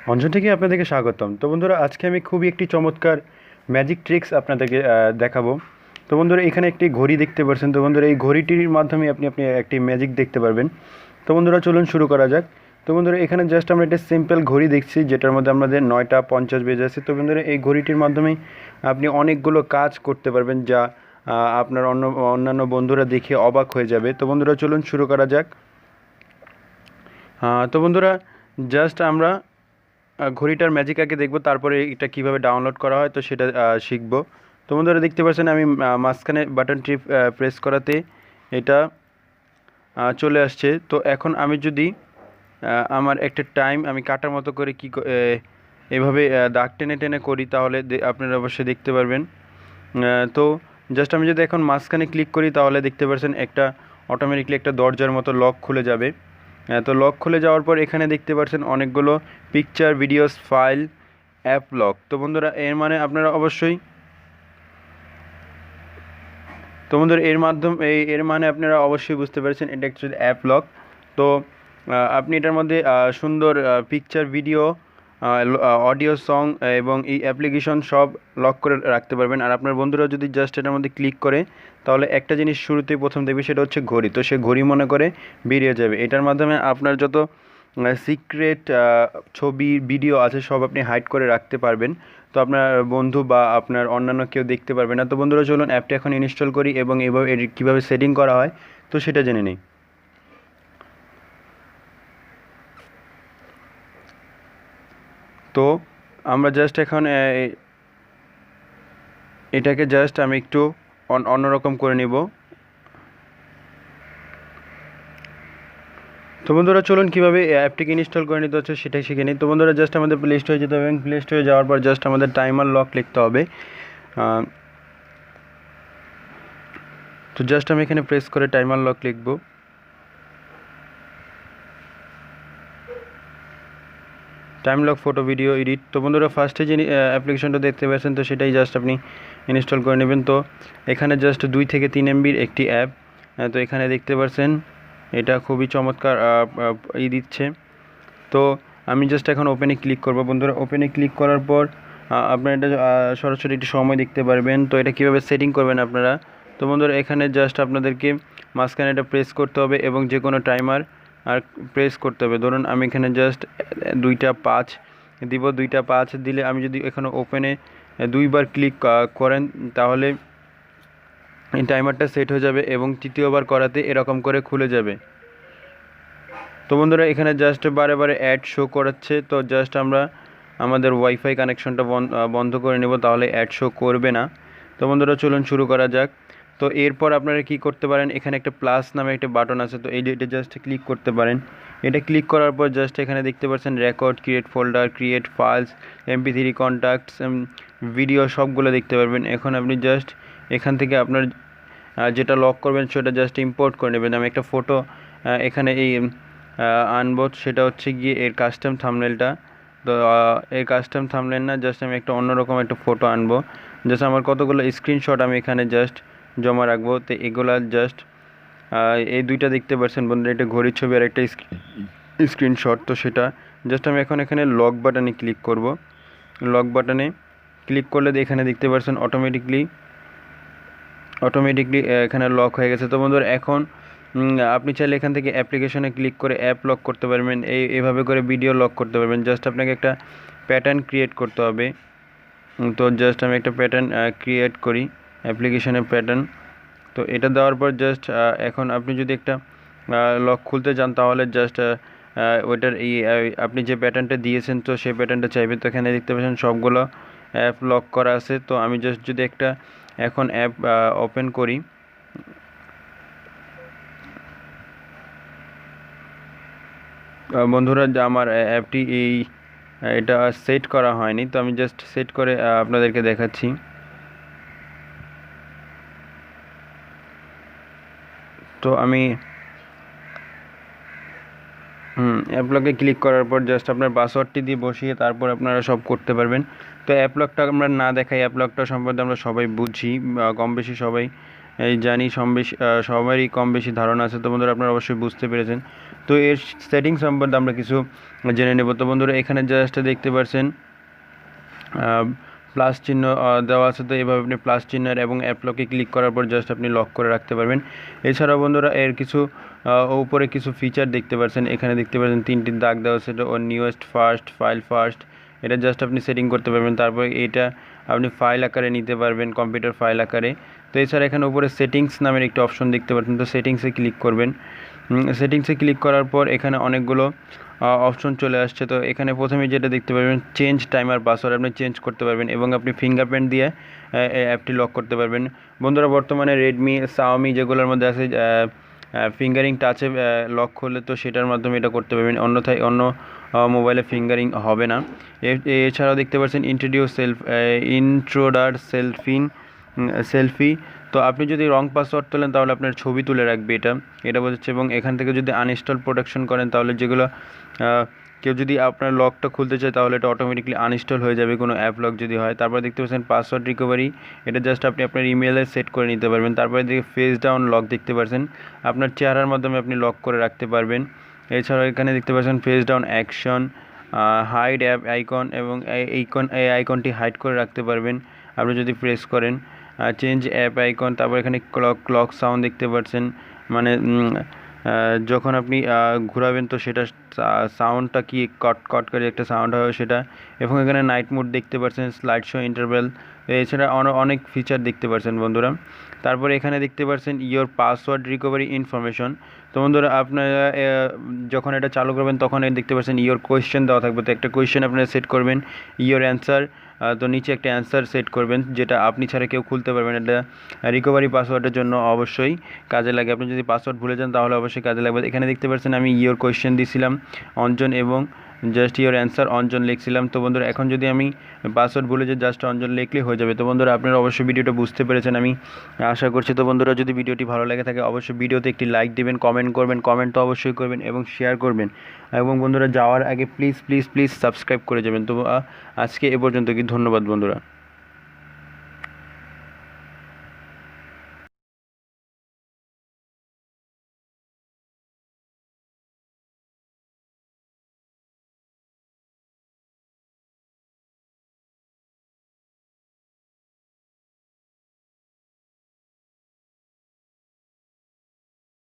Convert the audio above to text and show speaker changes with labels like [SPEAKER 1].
[SPEAKER 1] অঞ্জন থেকে আপনাদেরকে স্বাগতম। তো বন্ধুরা, আজকে আমি খুবই একটি চমৎকার ম্যাজিক ট্রিক্স আপনাদেরকে দেখাবো। তো বন্ধুরা, এখানে একটি ঘড়ি দেখতে পাচ্ছেন। তো বন্ধুরা, এই ঘড়িটির মাধ্যমে আপনি আপনি একটি ম্যাজিক দেখতে পারবেন। তো বন্ধুরা, চলুন শুরু করা যাক। তো বন্ধুরা, এখানে জাস্ট আমরা একটা সিম্পল ঘড়ি দেখছি, যেটার মধ্যে আমাদের 9টা 50 বেজে আছে। তো বন্ধুরা, এই ঘড়িটির মাধ্যমেই আপনি অনেকগুলো কাজ করতে পারবেন, যা আপনার অন্যান্য বন্ধুরা দেখে অবাক হয়ে যাবে। তো বন্ধুরা, চলুন শুরু করা যাক। তো বন্ধুরা, জাস্ট আমরা ঘড়িটার ম্যাজিক আগে দেখব, তারপরে এটা কিভাবে ডাউনলোড করা হয় তো সেটা শিখব। তো বন্ধুরা, দেখতে পাচ্ছেন আমি মাঝখানে বাটনটি প্রেস করাতে এটা চলে আসছে। তো এখন আমি যদি আমার একটা টাইম আমি কাটার মতো করে এভাবে দাগ টেনে টেনে করি, তাহলে আপনারা অবশ্যই দেখতে পারবেন। তো জাস্ট আমি যদি এখন মাঝখানে ক্লিক করি, তাহলে দেখতে পাচ্ছেন একটা অটোমেটিকলি একটা দরজার মতো লক খুলে যাবে। তো লক খুলে যাওয়ার পর এখানে দেখতে পাচ্ছেন অনেকগুলো picture, videos, file, app lock. তো বন্ধুরা, এর মানে আপনারা অবশ্যই তো বন্ধুরা এর মানে আপনারা অবশ্যই বুঝতে পেরেছেন, এটা অ্যাকচুয়ালি অ্যাপ লক। তো আপনি এটার মধ্যে সুন্দর পিকচার, ভিডিও, অডিও, সং এবং এই অ্যাপ্লিকেশন সব লক করে রাখতে পারবেন। আর আপনার বন্ধুরা যদি জাস্ট এটার মধ্যে ক্লিক করে, তাহলে একটা জিনিস শুরুতেই প্রথম দেখবে, সেটা হচ্ছে ঘড়ি। তো সে ঘড়ি মনে করে বেরিয়ে যাবে। এটার মাধ্যমে আপনার যত সিক্রেট ছবি, ভিডিও আছে সব আপনি হাইড করে রাখতে পারবেন। তো আপনার বন্ধু বা আপনার অন্যান্য কেউ দেখতে পারবে না। তো বন্ধুরা, চলুন অ্যাপটি এখন ইনস্টল করি এবং এভাবে কীভাবে সেটিং করা হয় তো সেটা জেনে নিই। তো আমরা জাস্ট এখন এটাকে জাস্ট আমি একটু অন্যরকম করে নিব। তো বন্ধুরা, চলুন কীভাবে অ্যাপটিকে ইনস্টল করে নিতে হচ্ছে সেটাই শিখে নিই। তো বন্ধুরা, জাস্ট আমাদের প্লে স্টোরে যেতে হবে এবং প্লে স্টোরে যাওয়ার পর জাস্ট আমাদের টাইমার লক লিখতে হবে। তো জাস্ট আমি এখানে প্রেস করে টাইমার লক লিখব। Time lock, photo, video edit. তো বন্ধুরা, ফার্স্টে যে অ্যাপ্লিকেশনটা দেখতে পাচ্ছেন, তো সেটাই জাস্ট আপনি ইনস্টল করে নেবেন। তো এখানে জাস্ট 2 থেকে 3 MBর একটি অ্যাপ। তো এখানে দেখতে পাচ্ছেন এটা খুবই চমৎকার দিচ্ছে। তো আমি জাস্ট এখন ওপেনে ক্লিক করব। বন্ধুরা, ওপেনে ক্লিক করার পর আপনারা এটা সরাসরি একটু সময় দেখতে পারবেন। তো এটা কীভাবে সেটিং করবেন আপনারা, তো বন্ধুরা, এখানে জাস্ট আপনাদেরকে মাঝখানে এটা প্রেস করতে হবে এবং যে কোনো টাইমার আর প্রেস করতে হবে। ধরুন আমি এখানে জাস্ট 2টা 5 দিব। 2টা 5 দিলে আমি যদি এখানে ওপেনে 2বার ক্লিক করেন, তাহলে এই টাইমারটা সেট হয়ে যাবে এবং তৃতীয়বার করাতে এরকম করে খুলে যাবে। তো বন্ধুরা, এখানে জাস্ট বারে বারে অ্যাড শো করাচ্ছে। তো জাস্ট আমরা আমাদের ওয়াইফাই কানেকশনটা বন্ধ করে নেব, তাহলে অ্যাড শো করবে না। তো বন্ধুরা, চলুন শুরু করা যাক। তো এরপর আপনারা কি করতে পারেন, এখানে একটা প্লাস নামে একটা বাটন আছে, তো এটা জাস্ট ক্লিক করতে পারেন। এটা ক্লিক করার পর জাস্ট এখানে দেখতে পাচ্ছেন record, create folder, create files, MP3, contacts, video সবগুলো দেখতে পারবেন। এখন আপনি জাস্ট এখান থেকে আপনার যেটা লক করবেন সেটা জাস্ট ইম্পোর্ট করে নেবেন। আমি একটা ফটো এখানে আনবো, সেটা হচ্ছে গিয়ে এর কাস্টম থাম্বনেলটা। তো এর কাস্টম থাম্বনেল না, জাস্ট আমি একটা অন্যরকম একটা ফটো আনবো। জাস্ট আমার কতগুলো স্ক্রিনশট আমি এখানে জাস্ট জমা রাখবো। তো এগুলা জাস্ট এই 2টা দেখতে পাচ্ছেন বন্ধুরা, এটা ঘড়ির ছবি আর একটা স্ক্রিনশট। তো সেটা জাস্ট আমি এখন এখানে লক বাটনে ক্লিক করব। লক বাটনে ক্লিক করলে এখানে দেখতে পাচ্ছেন অটোমেটিকলি এখানে লক হয়ে গেছে। তো বন্ধুরা, এখন আপনি চাইলে এখান থেকে অ্যাপ্লিকেশনে ক্লিক করে অ্যাপ লক করতে পারবেন, এইভাবে করে ভিডিও লক করতে পারবেন। জাস্ট আপনাকে একটা প্যাটার্ন ক্রিয়েট করতে হবে। তো জাস্ট আমি একটা প্যাটার্ন ক্রিয়েট করি, অ্যাপ্লিকেশনের প্যাটার্ন। তো এটা দেওয়ার পর জাস্ট এখন আপনি যদি একটা লক খুলতে চান, তাহলে জাস্ট ওইটার আপনি যে প্যাটার্নটা দিয়েছেন, তো সেই প্যাটার্নটা চাইবে। তো এখানে দেখতে পাচ্ছেন সবগুলো অ্যাপ লক করা আছে। তো আমি জাস্ট যদি একটা এখন অ্যাপ ওপেন করি, বন্ধুরা, আমার অ্যাপটি এটা সেট করা হয়নি। তো আমি জাস্ট সেট করে আপনাদেরকে দেখাচ্ছি। তো আমি অ্যাপ লকে ক্লিক করার পর জাস্ট আপনার পাসওয়ার্ডটি দিয়ে বসিয়ে তারপর আপনারা সব করতে পারবেন। তো অ্যাপ লকটা আমরা না দেখাই, অ্যাপ লকটা সম্বন্ধে আমরা সবাই বুঝি, কম বেশি সবাই এই জানি সবারই কম বেশি ধারণা আছে। তো বন্ধুরা আপনারা অবশ্যই বুঝতে পেরেছেন। তো এর সেটিং সম্বন্ধে আমরা কিছু জেনে নেব। তো বন্ধুরা এখানে জাস্ট দেখতে পাচ্ছেন প্লাস চিহ্ন দেওয়া আছে। তো এভাবে আপনি প্লাস চিহ্নের এবং অ্যাপ লকে ক্লিক করার পর জাস্ট আপনি লক করে রাখতে পারবেন। এছাড়াও বন্ধুরা এর কিছু উপরে কিছু ফিচার দেখতে পাচ্ছেন। এখানে দেখতে পাচ্ছেন 3টি দাগ দেওয়া আছে, ও নিউয়েস্ট, ফার্স্ট, ফাইল ফার্স্ট। এটা জাস্ট আপনি সেটিং করতে পারবেন। তারপর এটা আপনি ফাইল আকারে নিতে পারবেন, কম্পিউটার ফাইল আকারে। তো এছাড়া এখানে উপরে সেটিংস নামের একটি অপশন দেখতে পাচ্ছেন। তো সেটিংসে ক্লিক করবেন। সেটিংসে ক্লিক করার পর এখানে অনেকগুলো অপশন চলে আসছে। তো এখানে প্রথমে যেটা দেখতে পারবেন চেঞ্জ টাইমার পাসওয়ার্ড, আপনি চেঞ্জ করতে পারবেন এবং আপনি ফিঙ্গারপ্রিন্ট দিয়ে অ্যাপটি লক করতে পারবেন। বন্ধুরা বর্তমানে রেডমি, শাওমি যেগুলোর মধ্যে আছে ফিঙ্গারিং টাচে লক খুললে, তো সেটার মাধ্যমে এটা করতে পারবেন, অন্যথায় অন্য মোবাইলে ফিঙ্গারিং হবে না। এছাড়াও দেখতে পাচ্ছেন ইন্ট্রোডার সেলফি। তো আপনি যদি রং পাসওয়ার্ড তোলেন তাহলে আপনার ছবি তুলে রাখবে এটা বোঝাচ্ছে। এবং এখান থেকে যদি আনইনস্টল প্রোটেকশন করেন তাহলে যেগুলো কেউ যদি আপনার লকটা খুলতে চায় তাহলে এটা অটোমেটিকলি আনইনস্টল হয়ে যাবে কোনো অ্যাপ লক যদি হয়। তারপর দেখতে পাচ্ছেন পাসওয়ার্ড রিকভারি, এটা জাস্ট আপনি আপনার ইমেলে সেট করে নিতে পারবেন। তারপরে দেখে ফেস ডাউন লক দেখতে পাচ্ছেন, আপনার চেহারার মাধ্যমে আপনি লক করে রাখতে পারবেন। এছাড়াও এখানে দেখতে পাচ্ছেন face down action, hide app icon, এবং এই আইকনটি হাইড করে রাখতে পারবেন আপনি যদি প্রেস করেন। চেঞ্জ অ্যাপ আইকন, তারপর এখানে ক্লক সাউন্ড দেখতে পাচ্ছেন, মানে যখন আপনি ঘোরাবেন তো সেটা সাউন্ডটা কি কট করে একটা সাউন্ড হবে সেটা। এবং এখানে নাইট মোড দেখতে পাচ্ছেন, স্লাইড শো ইন্টারভেল, এছাড়া অনেক ফিচার দেখতে পাচ্ছেন বন্ধুরা। তারপরে এখানে দেখতে পাচ্ছেন ইয়োর পাসওয়ার্ড রিকভারি ইনফরমেশন। তো বন্ধুরা আপনারা যখন এটা চালু করবেন তখন দেখতে পাচ্ছেন ইয়োর কোয়েশ্চেন দেওয়া থাকবে। তো একটা কোয়েশ্চেন আপনারা সেট করবেন, ইয়োর অ্যান্সার। তো নিচে একটা অ্যান্সার সেট করবেন যেটা আপনি ছাড়া কেউ খুলতে পারবেন। এটা রিকভারি পাসওয়ার্ডের জন্য অবশ্যই কাজে লাগে। আপনি যদি পাসওয়ার্ড ভুলে যান তাহলে অবশ্যই কাজে লাগবে। এখানে দেখতে পাচ্ছেন আমি ইয়োর কোয়েশ্চেন দিয়েছিলাম অঞ্জন এবং জাস্ট ইয়োর অ্যান্সার অঞ্জন লিখছিলাম। তো বন্ধুরা এখন যদি আমি পাসওয়ার্ড ভুলে যাই জাস্ট অঞ্জন লিখলেই হয়ে যাবে। তো বন্ধুরা আপনারা অবশ্যই ভিডিওটা বুঝতে পেরেছেন আমি আশা করছি। তো বন্ধুরা যদি ভিডিওটি ভালো লাগে থাকে অবশ্যই ভিডিওতে একটি লাইক দিবেন, কমেন্ট করবেন, কমেন্ট তো অবশ্যই করবেন এবং শেয়ার করবেন। এবং বন্ধুরা যাওয়ার আগে প্লিজ প্লিজ প্লিজ সাবস্ক্রাইব করে যাবেন। তো আজকে এ পর্যন্ত কি, ধন্যবাদ বন্ধুরা।